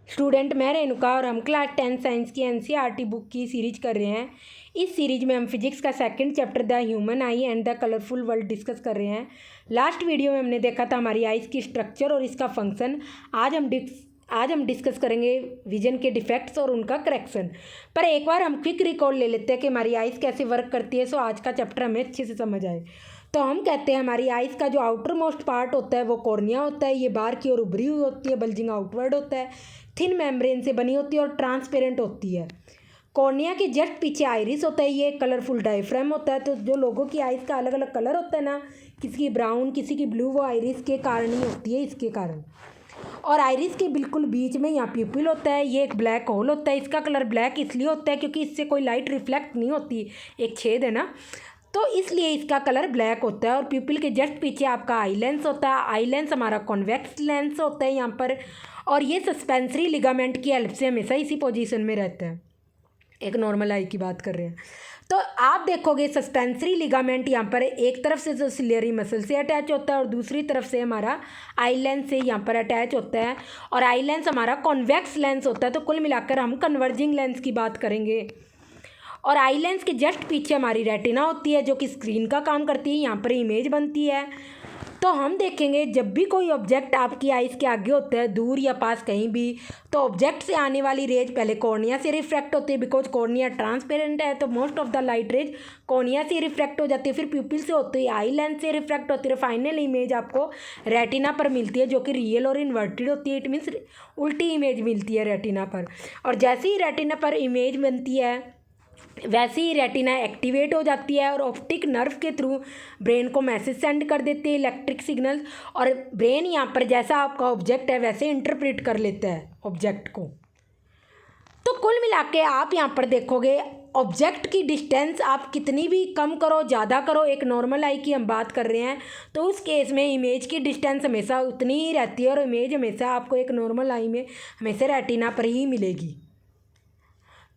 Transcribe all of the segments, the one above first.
Student मैं रेणुका और हम क्लास 10 साइंस की एनसीईआरटी बुक की सीरीज कर रहे हैं। इस सीरीज में हम फिजिक्स का second chapter the human I and the colourful world discuss कर रहे हैं। लास्ट वीडियो में हमने देखा था हमारी आइज़ की स्ट्रक्चर और इसका फंक्शन। आज हम डिस्कस करेंगे विजन के डिफेक्ट्स और उनका करेक्शन। पर एक बार हम क्विक रिकॉल ले लेते हैं कि हमारी आइज़ कैसे वर्क करती है, सो आज का चैप्टर हमें अच्छे से समझ आए। तो हम कहते हैं हमारी आइज़ का जो आउटर मोस्ट पार्ट होता है वो कॉर्निया होता है। ये बाहर की ओर उभरी हुई होती है, बल्जिंग आउटवर्ड होता है, थिन मेम्ब्रेन से बनी होती है और ट्रांसपेरेंट होती है। कॉर्निया के जस्ट पीछे आइरिस होता है, ये कलरफुल डायफ्राम होता है। तो जो लोगों की आइज़ का अलग अलग कलर होता है ना, किसी की ब्राउन किसी की ब्लू, वो आइरिस के कारण ही होती है, इसके कारण। और आइरिस के बिल्कुल बीच में यहाँ प्यूपिल होता है, ये एक ब्लैक होल होता है। इसका कलर ब्लैक इसलिए होता है क्योंकि इससे कोई लाइट रिफ्लेक्ट नहीं होती, एक छेद है ना, तो इसलिए इसका कलर ब्लैक होता है। और प्यूपिल के जस्ट पीछे आपका आई लेंस होता है। आई लेंस हमारा कॉन्वेक्स लेंस होता है यहाँ पर, और ये सस्पेंसरी लिगामेंट की हेल्प से हमेशा इसी पोजीशन में रहता है। एक नॉर्मल आई की बात कर रहे हैं तो आप देखोगे सस्पेंसरी लिगामेंट यहाँ पर एक तरफ से जो सिलियरी मसल से अटैच होता है और दूसरी तरफ से हमारा आई लेंस से यहाँ पर अटैच होता है। और आई लेंस हमारा कॉन्वेक्स लेंस होता है। तो कुल मिलाकर हम कन्वर्जिंग लेंस की बात करेंगे। और आई लेंस के जस्ट पीछे हमारी रेटिना होती है जो कि स्क्रीन का काम करती है, यहाँ पर इमेज बनती है। तो हम देखेंगे जब भी कोई ऑब्जेक्ट आपकी आइज़ के आगे होता है, दूर या पास कहीं भी, तो ऑब्जेक्ट से आने वाली रेज पहले कॉर्निया से रिफ्रैक्ट होती है। बिकॉज कॉर्निया ट्रांसपेरेंट है तो most of the light rays cornea से रिफ्रैक्ट हो जाती है, फिर प्यूपिल से होती है, आई लेंस से रिफ्रैक्ट होती है। फाइनल इमेज आपको रेटिना पर मिलती है जो कि रियल और इन्वर्टेड होती है। इट मीन्स उल्टी इमेज मिलती है रेटिना पर। और जैसे ही रेटिना पर इमेज बनती है वैसे ही रेटिना एक्टिवेट हो जाती है और ऑप्टिक नर्व के थ्रू ब्रेन को मैसेज सेंड कर देते हैं, इलेक्ट्रिक सिग्नल। और ब्रेन यहाँ पर जैसा आपका ऑब्जेक्ट है वैसे इंटरप्रेट कर लेता है ऑब्जेक्ट को। तो कुल मिला के आप यहाँ पर देखोगे ऑब्जेक्ट की डिस्टेंस आप कितनी भी कम करो ज़्यादा करो, एक नॉर्मल आई की हम बात कर रहे हैं, तो उस केस में इमेज की डिस्टेंस हमेशा उतनी ही रहती है और इमेज हमेशा आपको एक नॉर्मल आई में हमेशा रेटिना पर ही मिलेगी।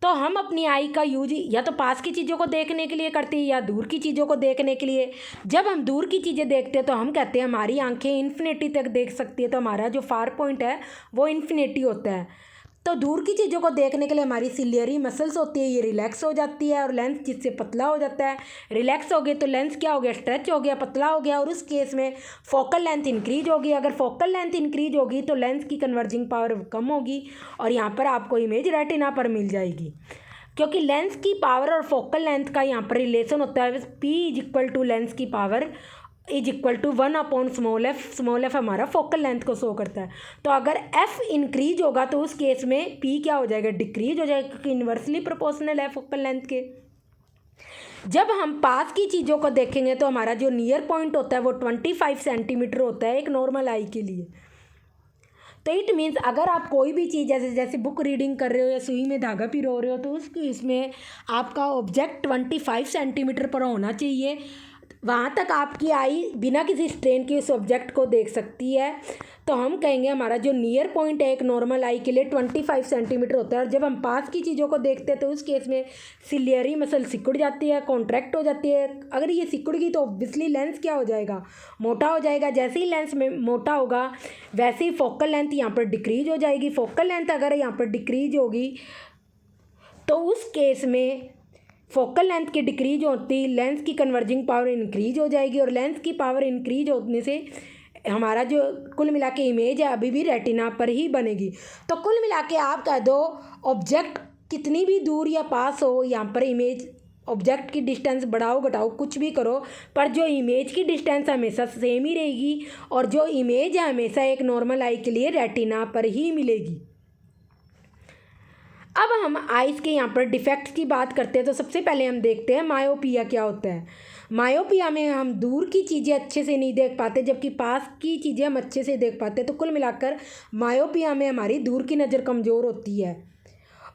तो हम अपनी आई का यूज या तो पास की चीज़ों को देखने के लिए करते हैं या दूर की चीज़ों को देखने के लिए। जब हम दूर की चीज़ें देखते हैं तो हम कहते हैं हमारी आंखें इन्फिनिटी तक देख सकती है, तो हमारा जो फार पॉइंट है वो इन्फिनिटी होता है। तो दूर की चीज़ों को देखने के लिए हमारी सिलियरी मसल्स होती है, ये रिलैक्स हो जाती है और लेंस जिससे पतला हो जाता है। रिलैक्स हो गए तो लेंस क्या हो गया, स्ट्रेच हो गया, पतला हो गया, और उस केस में फोकल लेंथ इंक्रीज होगी। अगर फोकल लेंथ इंक्रीज होगी तो लेंस की कन्वर्जिंग पावर कम होगी और यहाँ पर आपको इमेज रेटिना पर मिल जाएगी। क्योंकि लेंस की पावर और फोकल लेंथ का यहाँ पर रिलेशन होता है, P is equal to lens की पावर इज इक्वल टू 1/स्मॉल एफ। स्मॉल एफ हमारा फोकल लेंथ को शो करता है। तो अगर एफ इंक्रीज होगा तो उस केस में पी क्या हो जाएगा, डिक्रीज हो जाएगा, क्योंकि इन्वर्सली प्रोपोर्शनल है फोकल लेंथ के। जब हम पास की चीज़ों को देखेंगे तो हमारा जो नियर पॉइंट होता है वो 25 सेंटीमीटर होता है एक नॉर्मल आई के लिए। तो इट मीन्स अगर आप कोई भी चीज़ जैसे बुक रीडिंग कर रहे हो या सुई में धागा पिरो रहे हो तो इसमें आपका ऑब्जेक्ट 25 सेंटीमीटर पर होना चाहिए। वहाँ तक आपकी आई बिना किसी स्ट्रेन के उस ऑब्जेक्ट को देख सकती है। तो हम कहेंगे हमारा जो नियर पॉइंट है एक नॉर्मल आई के लिए 25 सेंटीमीटर होता है। और जब हम पास की चीज़ों को देखते हैं तो उस केस में सिलियरी मसल सिकुड़ जाती है, कॉन्ट्रैक्ट हो जाती है। अगर ये सिकुड़ गई तो ऑब्वियसली लेंस क्या हो जाएगा, मोटा हो जाएगा। जैसे ही लेंस में मोटा होगा वैसे ही फोकल लेंथ यहाँ पर डिक्रीज हो जाएगी। फोकल लेंथ अगर यहाँ पर डिक्रीज होगी तो उस केस में फोकल लेंथ की डिक्रीज होती लेंस की कन्वर्जिंग पावर इंक्रीज हो जाएगी। और लेंस की पावर इंक्रीज होने से हमारा जो कुल मिला के इमेज है अभी भी रेटिना पर ही बनेगी। तो कुल मिला के आप कह दो ऑब्जेक्ट कितनी भी दूर या पास हो, यहाँ पर इमेज ऑब्जेक्ट की डिस्टेंस बढ़ाओ घटाओ कुछ भी करो, पर जो इमेज की डिस्टेंस हमेशा सेम ही रहेगी और जो इमेज है हमेशा एक नॉर्मल आई के लिए रेटिना पर ही मिलेगी। अब हम आइज़ के यहाँ पर डिफेक्ट्स की बात करते हैं तो सबसे पहले हम देखते हैं मायोपिया क्या होता है। मायोपिया में हम दूर की चीज़ें अच्छे से नहीं देख पाते जबकि पास की चीज़ें हम अच्छे से देख पाते हैं। तो कुल मिलाकर मायोपिया में हमारी दूर की नज़र कमज़ोर होती है।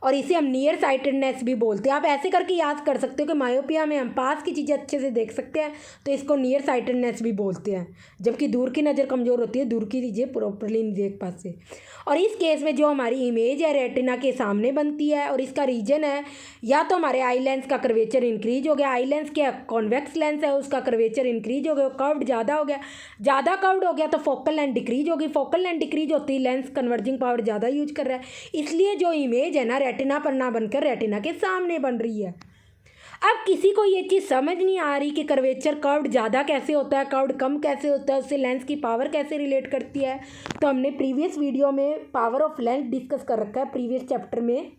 और इसे हम नियर साइटेडनेस भी बोलते हैं। आप ऐसे करके याद कर सकते हो कि मायोपिया में हम पास की चीज़ें अच्छे से देख सकते हैं तो इसको नियर साइटेडनेस भी बोलते हैं, जबकि दूर की नज़र कमज़ोर होती है, दूर की चीज़ें प्रॉपरली नहीं देख पाते। और इस केस में जो हमारी इमेज है रेटिना के सामने बनती है और इसका रीजन है या तो हमारे आई लेंस का कर्वेचर इंक्रीज हो गया, आई लेंस के कॉन्वेक्स लेंस है उसका कर्वेचर इंक्रीज हो गया, कर्व्ड ज़्यादा हो गया, ज़्यादा कर्व्ड हो गया तो फोकल लेंथ डिक्रीज होगी, फोकल लेंथ डिक्रीज होती है लेंस कन्वर्जिंग पावर ज़्यादा यूज कर रहा है, इसलिए जो इमेज है ना रेटिना पर ना बनकर रेटिना के सामने बन रही है। अब किसी को ये चीज़ समझ नहीं आ रही कि कर्वेचर कर्व्ड ज़्यादा कैसे होता है, कर्व्ड कम कैसे होता है, उससे लेंस की पावर कैसे रिलेट करती है। तो हमने प्रीवियस वीडियो में पावर ऑफ लेंस डिस्कस कर रखा है प्रीवियस चैप्टर में,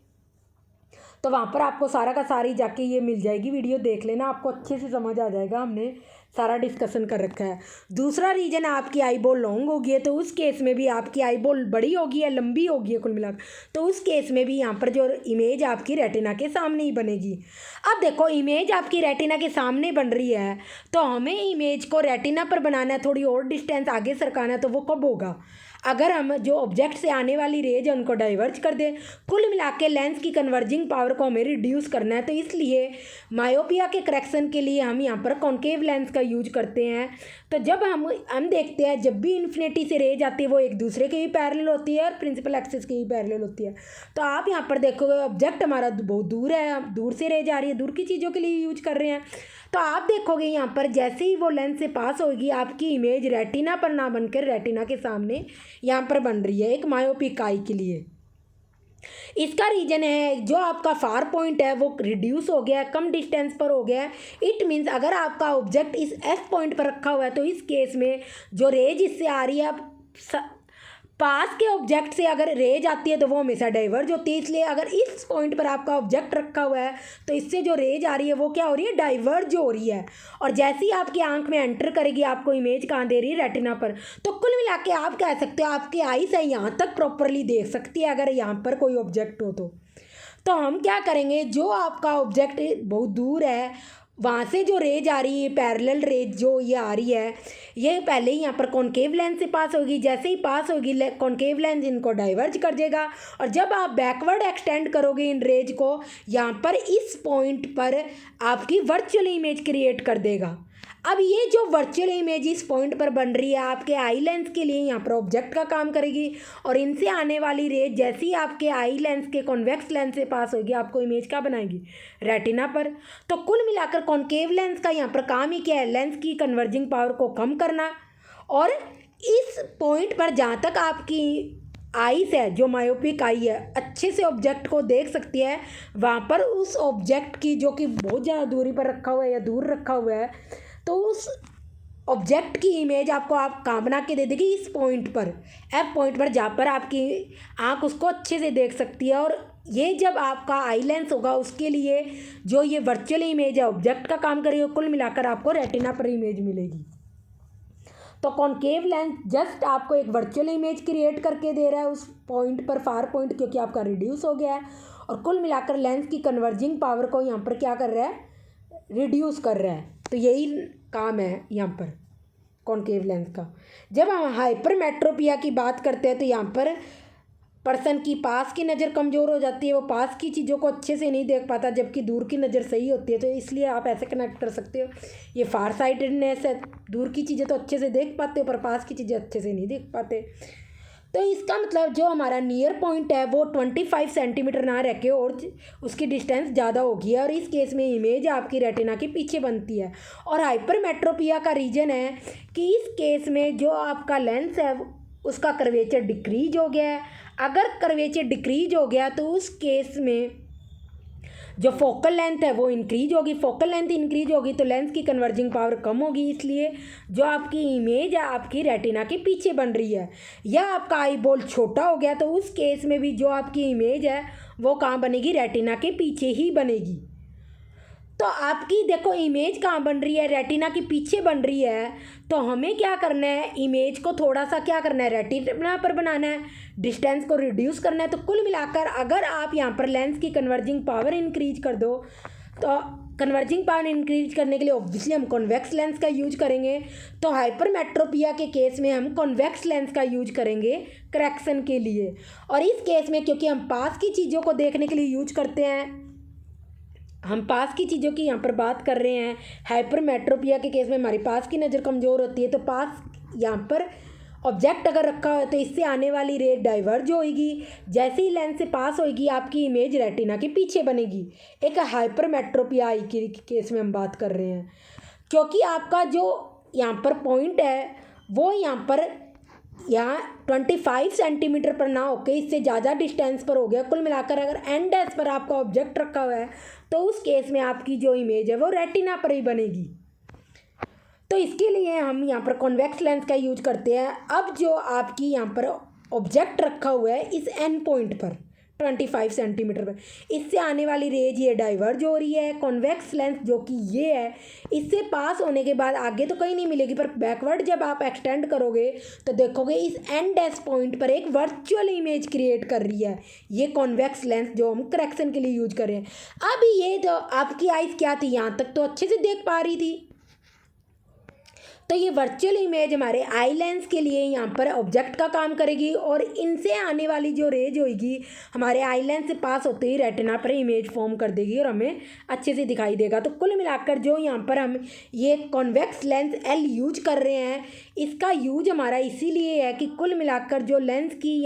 तो वहाँ पर आपको सारा का सारी जाके ये मिल जाएगी, वीडियो देख लेना, आपको अच्छे से समझ आ जाएगा, हमने सारा डिस्कशन कर रखा है। दूसरा रीजन आपकी आई बॉल लॉन्ग होगी है तो उस केस में भी आपकी आई बॉल बड़ी होगी या लंबी होगी है कुल मिलाकर, तो उस केस में भी यहाँ पर जो इमेज आपकी रेटिना के सामने ही बनेगी। अब देखो इमेज आपकी रेटिना के सामने बन रही है तो हमें इमेज को रेटिना पर बनाना है, थोड़ी और डिस्टेंस आगे सरकाना है, तो वो कब होगा? अगर हम जो ऑब्जेक्ट से आने वाली रेज है उनको डाइवर्ज कर दें। कुल मिला के लेंस की कन्वर्जिंग पावर को हमें रिड्यूस करना है, तो इसलिए मायोपिया के करेक्शन के लिए हम यहाँ पर कॉन्केव लेंस का यूज करते हैं। तो जब हम देखते हैं जब भी इन्फिनिटी से रेज आती है वो एक दूसरे के ही पैरेलल होती है और प्रिंसिपल एक्सिस के ही पैरेलल होती है। तो आप यहाँ पर देखोगे ऑब्जेक्ट हमारा बहुत दूर है, दूर से रेज आ रही है, दूर की चीज़ों के लिए यूज कर रहे हैं, तो आप देखोगे यहाँ पर जैसे ही वो लेंस से पास होगी आपकी इमेज रेटिना पर ना बनकर रेटिना के सामने यहाँ पर बन रही है एक मायोपिक आई के लिए। इसका रीजन है जो आपका फार पॉइंट है वो रिड्यूस हो गया है, कम डिस्टेंस पर हो गया है। इट मीन्स अगर आपका ऑब्जेक्ट इस एफ पॉइंट पर रखा हुआ है तो इस केस में जो रेज इससे आ रही है पास के ऑब्जेक्ट से अगर रेज आती है तो वो हमेशा डाइवर्ज होती है, इसलिए अगर इस पॉइंट पर आपका ऑब्जेक्ट रखा हुआ है तो इससे जो रेज आ रही है वो क्या हो रही है? डाइवर्ज हो रही है। और जैसे ही आपकी आंख में एंटर करेगी आपको इमेज कहाँ दे रही है? रेटिना पर। तो कुल मिला के आप कह सकते हो आपकी आई से यहाँ तक प्रॉपरली देख सकती है अगर यहाँ पर कोई ऑब्जेक्ट हो तो हम क्या करेंगे, जो आपका ऑब्जेक्ट बहुत दूर है वहाँ से जो रेज आ रही है पैरेलल रेज जो ये आ रही है ये पहले ही यहाँ पर कॉन्केव लेंस से पास होगी, जैसे ही पास होगी कॉन्केव लेंस इनको डाइवर्ज कर देगा और जब आप बैकवर्ड एक्सटेंड करोगे इन रेज को यहाँ पर इस पॉइंट पर आपकी वर्चुअल इमेज क्रिएट कर देगा। अब ये जो वर्चुअल इमेज इस पॉइंट पर बन रही है आपके आई लेंस के लिए यहाँ पर ऑब्जेक्ट का काम करेगी और इनसे आने वाली रेज जैसे ही आपके आई लेंस के कॉन्वेक्स लेंस से पास होगी आपको इमेज क्या बनाएगी? रेटिना पर। तो कुल मिलाकर कॉन्केव लेंस का यहाँ पर काम ही क्या है? लेंस की कन्वर्जिंग पावर को कम करना और इस पॉइंट पर जहाँ तक आपकी आईज है जो मायोपिक आई है अच्छे से ऑब्जेक्ट को देख सकती है वहाँ पर उस ऑब्जेक्ट की जो कि बहुत ज़्यादा दूरी पर रखा हुआ है या दूर रखा हुआ है तो उस ऑब्जेक्ट की इमेज आपको आप कहाँ बना के दे देगी? इस पॉइंट पर, एफ पॉइंट पर, जहाँ पर आपकी आँख उसको अच्छे से देख सकती है। और ये जब आपका आई लेंस होगा उसके लिए जो ये वर्चुअल इमेज है ऑब्जेक्ट का काम करेगी, कुल मिलाकर आपको रेटिना पर इमेज मिलेगी। तो कॉन्केव लेंस जस्ट आपको एक वर्चुअल इमेज क्रिएट करके दे रहा है उस पॉइंट पर, फार पॉइंट, क्योंकि आपका रिड्यूस हो गया है और कुल मिलाकर लेंस की कन्वर्जिंग पावर को यहाँ पर क्या कर रहा है? रिड्यूस कर रहा है। तो यही काम है यहाँ पर कॉन्केव लेंस का। जब हम हाइपरमेट्रोपिया की बात करते हैं तो यहाँ पर पर्सन की पास की नज़र कमज़ोर हो जाती है, वो पास की चीज़ों को अच्छे से नहीं देख पाता जबकि दूर की नज़र सही होती है। तो इसलिए आप ऐसे कनेक्ट कर सकते हो, ये फार साइटेडनेस है, दूर की चीज़ें तो अच्छे से देख पाते हो पर पास की चीज़ें अच्छे से नहीं देख पाते। तो इसका मतलब जो हमारा नियर पॉइंट है वो 25 सेंटीमीटर ना रह के और उसकी डिस्टेंस ज़्यादा होगी और इस केस में इमेज आपकी रेटिना के पीछे बनती है। और हाइपरमेट्रोपिया का रीज़न है कि इस केस में जो आपका लेंस है उसका कर्वेचर डिक्रीज हो गया है। अगर कर्वेचर डिक्रीज हो गया तो उस केस में जो फोकल लेंथ है वो इंक्रीज होगी, फोकल लेंथ इंक्रीज होगी तो लेंस की कन्वर्जिंग पावर कम होगी, इसलिए जो आपकी इमेज है आपकी रेटिना के पीछे बन रही है। या आपका आई बॉल छोटा हो गया तो उस केस में भी जो आपकी इमेज है वो कहाँ बनेगी? रेटिना के पीछे ही बनेगी। तो आपकी देखो इमेज कहाँ बन रही है? रेटिना के पीछे बन रही है। तो हमें क्या करना है? इमेज को थोड़ा सा क्या करना है? रेटिना पर बनाना है, डिस्टेंस को रिड्यूस करना है। तो कुल मिलाकर अगर आप यहाँ पर लेंस की कन्वर्जिंग पावर इंक्रीज कर दो तो कन्वर्जिंग पावर इंक्रीज करने के लिए ऑब्वियसली हम कॉन्वेक्स लेंस का यूज करेंगे। तो हाइपरमेट्रोपिया के केस में हम कॉन्वेक्स लेंस का यूज करेंगे करेक्शन के लिए। और इस केस में क्योंकि हम पास की चीज़ों को देखने के लिए यूज करते हैं, हम पास की चीज़ों की यहाँ पर बात कर रहे हैं। हाइपरमेट्रोपिया के केस में हमारी पास की नज़र कमज़ोर होती है, तो पास यहाँ पर ऑब्जेक्ट अगर रखा हो तो इससे आने वाली रे डाइवर्ज होगी। जैसे ही लेंस से पास होगी आपकी इमेज रेटिना के पीछे बनेगी। एक हाइपरमेट्रोपिया आई के केस में हम बात कर रहे हैं, क्योंकि आपका जो यहाँ पर पॉइंट है वो यहाँ 25 सेंटीमीटर पर ना होके इससे ज़्यादा डिस्टेंस पर हो गया। कुल मिलाकर अगर एंड एस पर आपका ऑब्जेक्ट रखा हुआ है तो उस केस में आपकी जो इमेज है वो रेटिना पर ही बनेगी। तो इसके लिए हम यहाँ पर कॉन्वेक्स लेंस का यूज करते हैं। अब जो आपकी यहाँ पर ऑब्जेक्ट रखा हुआ है इस एंड पॉइंट पर 25 सेंटीमीटर पर, इससे आने वाली रेज ये डाइवर्ज हो रही है। कॉन्वेक्स लेंस जो कि ये है, इससे पास होने के बाद आगे तो कहीं नहीं मिलेगी, पर बैकवर्ड जब आप एक्सटेंड करोगे तो देखोगे इस एंड एस पॉइंट पर एक वर्चुअल इमेज क्रिएट कर रही है ये कॉन्वेक्स लेंस जो हम करेक्शन के लिए यूज कर रहे हैं। अब ये जो आपकी आइज़ क्या थी, यहाँ तक तो अच्छे से देख पा रही थी, तो ये वर्चुअल इमेज हमारे आई लेंस के लिए यहाँ पर ऑब्जेक्ट का काम करेगी और इनसे आने वाली जो रेज होगी हमारे आई लेंस से पास होते ही रेटिना पर इमेज फॉर्म कर देगी और हमें अच्छे से दिखाई देगा। तो कुल मिलाकर जो यहाँ पर हम ये कॉन्वेक्स लेंस एल यूज कर रहे हैं, इसका यूज हमारा इसीलिए है कि कुल मिलाकर जो लेंस की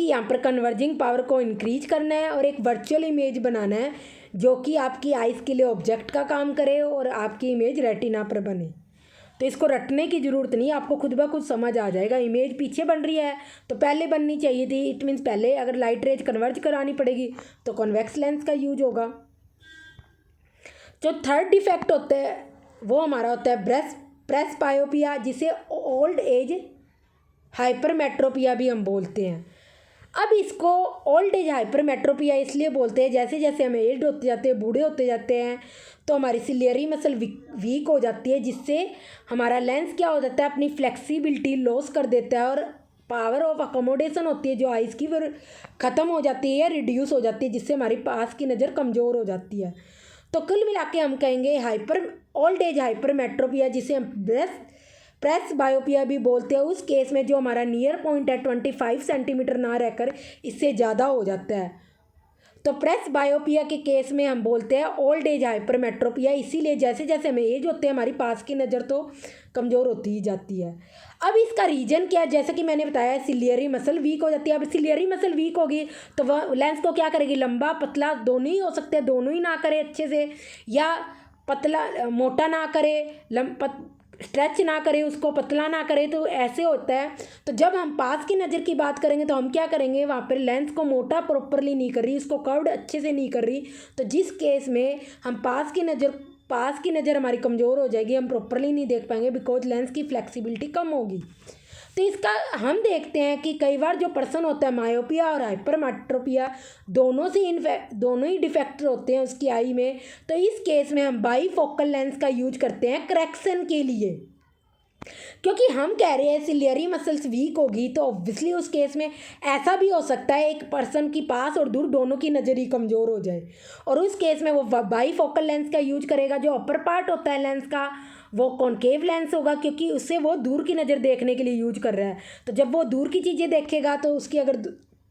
यहाँ पर कन्वर्जिंग पावर को इंक्रीज करना है और एक वर्चुअल इमेज बनाना है जो कि आपकी आइज़ के लिए ऑब्जेक्ट का काम करे और आपकी इमेज रेटिना पर बने। तो इसको रटने की ज़रूरत नहीं, आपको खुद ब खुद समझ आ जाएगा। इमेज पीछे बन रही है तो पहले बननी चाहिए थी, इट मीन्स पहले अगर लाइट रेज कन्वर्ज करानी पड़ेगी तो कॉन्वेक्स लेंस का यूज होगा। जो थर्ड डिफेक्ट होता है वो हमारा होता है प्रेसबायोपिया, जिसे ओल्ड एज हाइपरमेट्रोपिया भी हम बोलते हैं। अब इसको ओल्ड एज हाइपरमेट्रोपिया इसलिए बोलते हैं, जैसे जैसे हम एज्ड होते जाते हैं, बूढ़े होते जाते हैं, तो हमारी सिलियरी मसल वीक हो जाती है, जिससे हमारा लेंस क्या हो जाता है, अपनी फ्लेक्सिबिलिटी लॉस कर देता है और पावर ऑफ अकोमोडेशन होती है जो आइज़ की वो ख़त्म हो जाती है या रिड्यूस हो जाती है, जिससे हमारी पास की नज़र कमज़ोर हो जाती है। तो कुल मिला के हम कहेंगे ओल्ड एज हाइपरमेट्रोपिया, जिसे हम प्रेसबायोपिया भी बोलते हैं, उस केस में जो हमारा नियर पॉइंट है 25 सेंटीमीटर ना रहकर इससे ज़्यादा हो जाता है। तो प्रेसबायोपिया के केस में हम बोलते हैं ओल्ड एज हाइपरमेट्रोपिया, इसीलिए जैसे जैसे हमें एज होते हैं हमारी पास की नज़र तो कमज़ोर होती ही जाती है। अब इसका रीज़न क्या है, जैसे कि मैंने बताया सिलियरी मसल वीक हो जाती है। अब सिलियरी मसल वीक होगी तो वह लेंस को क्या करेगी, लंबा पतला दोनों ही हो सकते हैं, दोनों ही ना करे अच्छे से, या पतला मोटा ना करे, स्ट्रेच ना करे, उसको पतला ना करे, तो ऐसे होता है। तो जब हम पास की नज़र की बात करेंगे तो हम क्या करेंगे, वहाँ पर लेंस को मोटा प्रॉपरली नहीं कर रही, इसको कर्व्ड अच्छे से नहीं कर रही, तो जिस केस में हम पास की नज़र हमारी कमज़ोर हो जाएगी, हम प्रॉपरली नहीं देख पाएंगे बिकॉज लेंस की फ्लेक्सिबिलिटी कम होगी। तो इसका हम देखते हैं कि कई बार जो पर्सन होता है मायोपिया और हाइपरमेट्रोपिया दोनों ही डिफेक्ट होते हैं उसकी आई में, तो इस केस में हम बाईफोकल लेंस का यूज करते हैं करेक्शन के लिए। क्योंकि हम कह रहे हैं सिलियरी मसल्स वीक होगी तो ऑब्वियसली उस केस में ऐसा भी हो सकता है एक पर्सन की पास और दूर दोनों की नज़र ही कमज़ोर हो जाए, और उस केस में वो बाईफोकल लेंस का यूज करेगा। जो अपर पार्ट होता है लेंस का वो कॉनकेव लेंस होगा, क्योंकि उससे वो दूर की नज़र देखने के लिए यूज कर रहा है। तो जब वो दूर की चीज़ें देखेगा तो उसकी अगर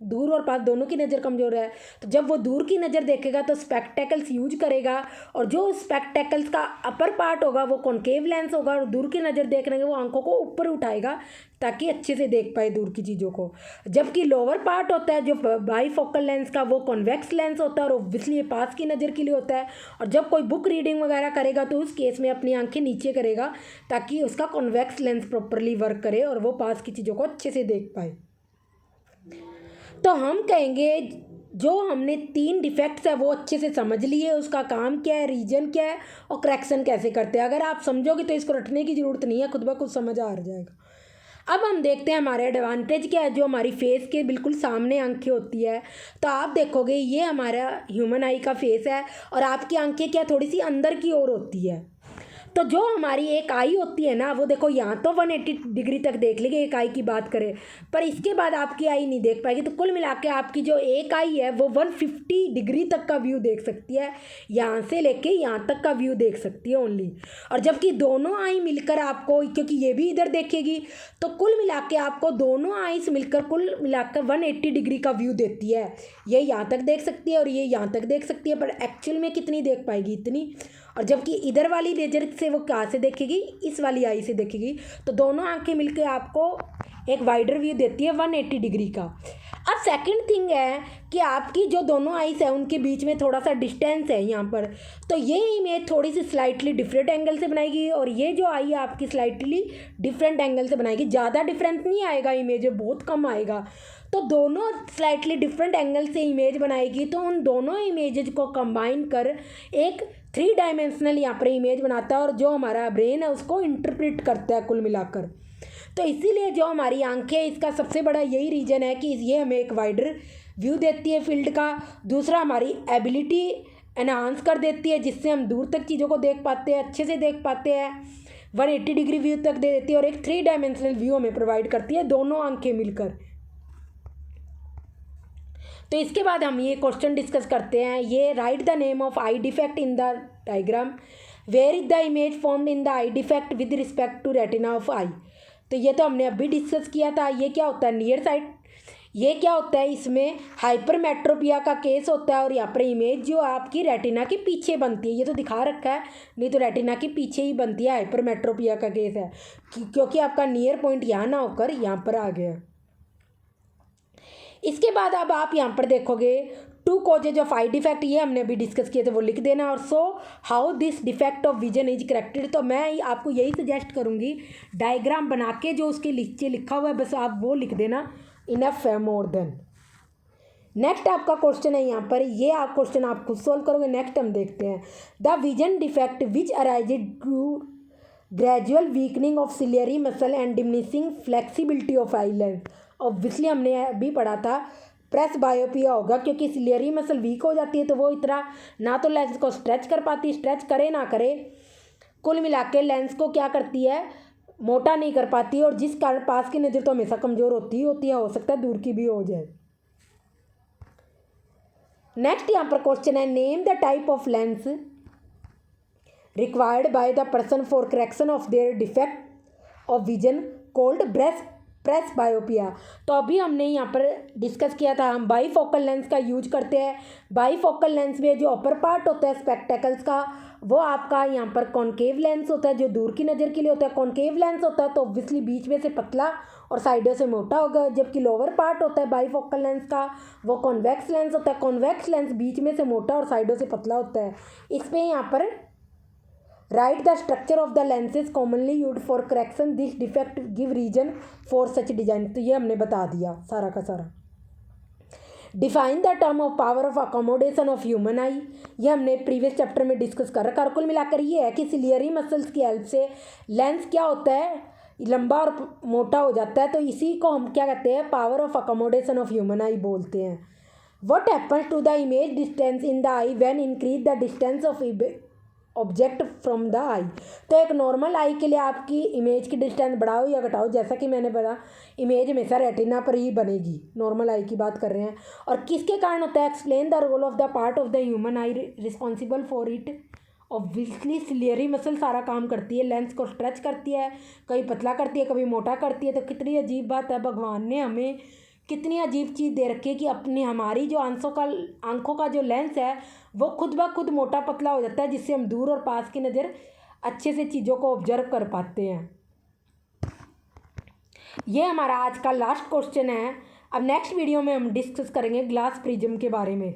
दूर और पास दोनों की नज़र कमज़ोर है, तो जब वो दूर की नज़र देखेगा तो स्पेक्टेकल्स यूज करेगा, और जो स्पेक्टेकल्स का अपर पार्ट होगा वो कॉनकेव लेंस होगा, और दूर की नज़र देखने के वो आंखों को ऊपर उठाएगा ताकि अच्छे से देख पाए दूर की चीज़ों को। जबकि लोअर पार्ट होता है जो बाईफोकल लेंस का वो कॉन्वेक्स लेंस होता है और ऑब्वियसली ये पास की नज़र के लिए होता है। और जब कोई बुक रीडिंग वगैरह करेगा तो उस केस में अपनी आंखें नीचे करेगा ताकि उसका कॉन्वेक्स लेंस प्रॉपरली वर्क करे और वो पास की चीज़ों को अच्छे से देख पाए। तो हम कहेंगे जो हमने 3 डिफेक्ट्स है वो अच्छे से समझ लिए, उसका काम क्या है, रीजन क्या है और करेक्शन कैसे करते हैं। अगर आप समझोगे तो इसको रटने की ज़रूरत नहीं है, खुद ब खुद समझ आ जाएगा। अब हम देखते हैं हमारे एडवांटेज क्या है। जो हमारी फेस के बिल्कुल सामने आंखें होती है, तो आप देखोगे ये हमारा ह्यूमन आई का फेस है और आपकी आंखें क्या थोड़ी सी अंदर की ओर होती है। तो जो हमारी एक आई होती है ना, वो देखो यहाँ तो 180 डिग्री तक देख लेंगे एक आई की बात करें, पर इसके बाद आपकी आई नहीं देख पाएगी। तो कुल मिला के आपकी जो एक आई है वो 150 डिग्री तक का व्यू देख सकती है, यहाँ से लेके यहाँ तक का व्यू देख सकती है ओनली। और जबकि दोनों आई मिलकर आपको, क्योंकि ये भी इधर देखेगी, तो कुल मिला के आपको दोनों आईज मिलकर कुल मिलाकर 180 डिग्री का व्यू देती है। ये यहाँ तक देख सकती है और ये यहाँ तक देख सकती है, पर एक्चुअल में कितनी देख पाएगी, इतनी। और जबकि इधर वाली लेजर से वो कहाँ से देखेगी, इस वाली आई से देखेगी। तो दोनों आंखें मिलकर आपको एक वाइडर व्यू देती है 180 डिग्री का। अब सेकंड थिंग है कि आपकी जो दोनों आईज है उनके बीच में थोड़ा सा डिस्टेंस है यहाँ पर, तो ये इमेज थोड़ी सी स्लाइटली डिफरेंट एंगल से बनाएगी और ये जो आई है आपकी स्लाइटली डिफरेंट एंगल से बनाएगी। ज़्यादा डिफरेंस नहीं आएगा इमेज में, बहुत कम आएगा। तो दोनों स्लाइटली डिफरेंट एंगल से इमेज बनाएगी, तो उन दोनों इमेजेज को कंबाइन कर एक 3 डायमेंशनल यहाँ पर इमेज बनाता है और जो हमारा ब्रेन है उसको इंटरप्रेट करता है कुल मिलाकर। तो इसीलिए जो हमारी आंखें, इसका सबसे बड़ा यही रीज़न है कि ये हमें एक वाइडर व्यू देती है फील्ड का। दूसरा, हमारी एबिलिटी एनहांस कर देती है, जिससे हम दूर तक चीज़ों को देख पाते हैं, अच्छे से देख पाते हैं। 180 डिग्री व्यू तक दे देती है और एक 3 डायमेंशनल व्यू हमें प्रोवाइड करती है, दोनों आंखें मिलकर। तो इसके बाद हम ये क्वेश्चन डिस्कस करते हैं। ये write the name of eye defect in the diagram, where is the image formed in the eye defect with respect to retina of eye. तो ये तो हमने अभी डिस्कस किया था। ये क्या होता है, नियर साइड। ये क्या होता है, इसमें हाइपरमेट्रोपिया का केस होता है और यहाँ पर इमेज जो आपकी रेटिना के पीछे बनती है, ये तो दिखा रखा है, नहीं तो रेटिना के पीछे ही बनती है, हाइपरमेट्रोपिया का केस है, क्योंकि आपका नियर पॉइंट यहाँ ना होकर यहाँ पर आ गया। इसके बाद अब आप यहाँ पर देखोगे 2 कॉजेज ऑफ आई डिफेक्ट, ये हमने अभी डिस्कस किए थे, वो लिख देना। और so how this defect of vision is corrected. तो मैं आपको यही सजेस्ट करूँगी, डायग्राम बना के जो उसके नीचे लिखा हुआ है बस आप वो लिख देना, इनफ है, मोर देन। नेक्स्ट आपका क्वेश्चन है यहाँ पर, ये आप क्वेश्चन आप खुद सोल्व करोगे। नेक्स्ट हम देखते हैं, the vision defect which arises Drew gradual weakening of ciliary muscle and diminishing flexibility of eye lens. Obviously हमने अभी पढ़ा था प्रेस बायोपिया होगा, क्योंकि सिलियरी मसल वीक हो जाती है तो वो इतना ना तो लेंस को स्ट्रेच कर पाती, स्ट्रेच करे ना करे, कुल मिला के लेंस को क्या करती है, मोटा नहीं कर पाती, और जिस कारण पास की नज़र तो हमेशा कमज़ोर होती है, हो सकता है दूर की भी हो जाए। नेक्स्ट यहाँ पर क्वेश्चन है, name the type of lens required by the person for correction of their defect of vision called presbyopia. तो अभी हमने यहाँ पर डिस्कस किया था, हम बाईफोकल लेंस का यूज करते हैं। बाईफोकल लेंस में जो अपर पार्ट होता है स्पेक्टेकल्स का, वो आपका यहाँ पर कॉनकेव लेंस होता है, जो दूर की नज़र के लिए होता है। कॉनकेव लेंस होता है तो ऑब्वियसली बीच में से पतला और साइडों से मोटा होगा, जबकि लोअर पार्ट होता है बाईफोकल लेंस का, वो कॉन्वेक्स लेंस होता है। कॉन्वेक्स लेंस बीच में से मोटा और साइडों से पतला होता है। इस पर यहाँ पर write the structure of the lenses commonly used for correction this defect give reason for such design. तो ये हमने बता दिया सारा का सारा। Define the term of power of accommodation of human eye, ये हमने प्रीवियस चैप्टर में डिस्कस कर रखा है। कुल मिलाकर ये है कि सिलियरी मसल्स की हेल्प से लेंस क्या होता है, लंबा और मोटा हो जाता है, तो इसी को हम क्या कहते हैं, power of accommodation of human eye बोलते हैं। What happens to the image distance in the eye when increase the distance of object from the eye. तो एक नॉर्मल आई के लिए आपकी इमेज की डिस्टेंस बढ़ाओ या घटाओ, जैसा कि मैंने बोला, इमेज हमेशा रेटिना पर ही बनेगी। नॉर्मल आई की बात कर रहे हैं। और किसके कारण होता है, explain the role of the part of the human eye responsible for it. Obviously ciliary muscle सारा काम करती है, लेंस को स्ट्रेच करती है, कभी पतला करती है, कभी मोटा करती है। तो कितनी अजीब बात है, भगवान ने हमें कितनी अजीब चीज़ दे रखी है कि अपनी हमारी जो आंखों का जो लेंस है वो खुद ब खुद मोटा पतला हो जाता है, जिससे हम दूर और पास की नज़र अच्छे से चीज़ों को ऑब्जर्व कर पाते हैं। ये हमारा आज का लास्ट क्वेश्चन है। अब नेक्स्ट वीडियो में हम डिस्कस करेंगे ग्लास प्रिज्म के बारे में।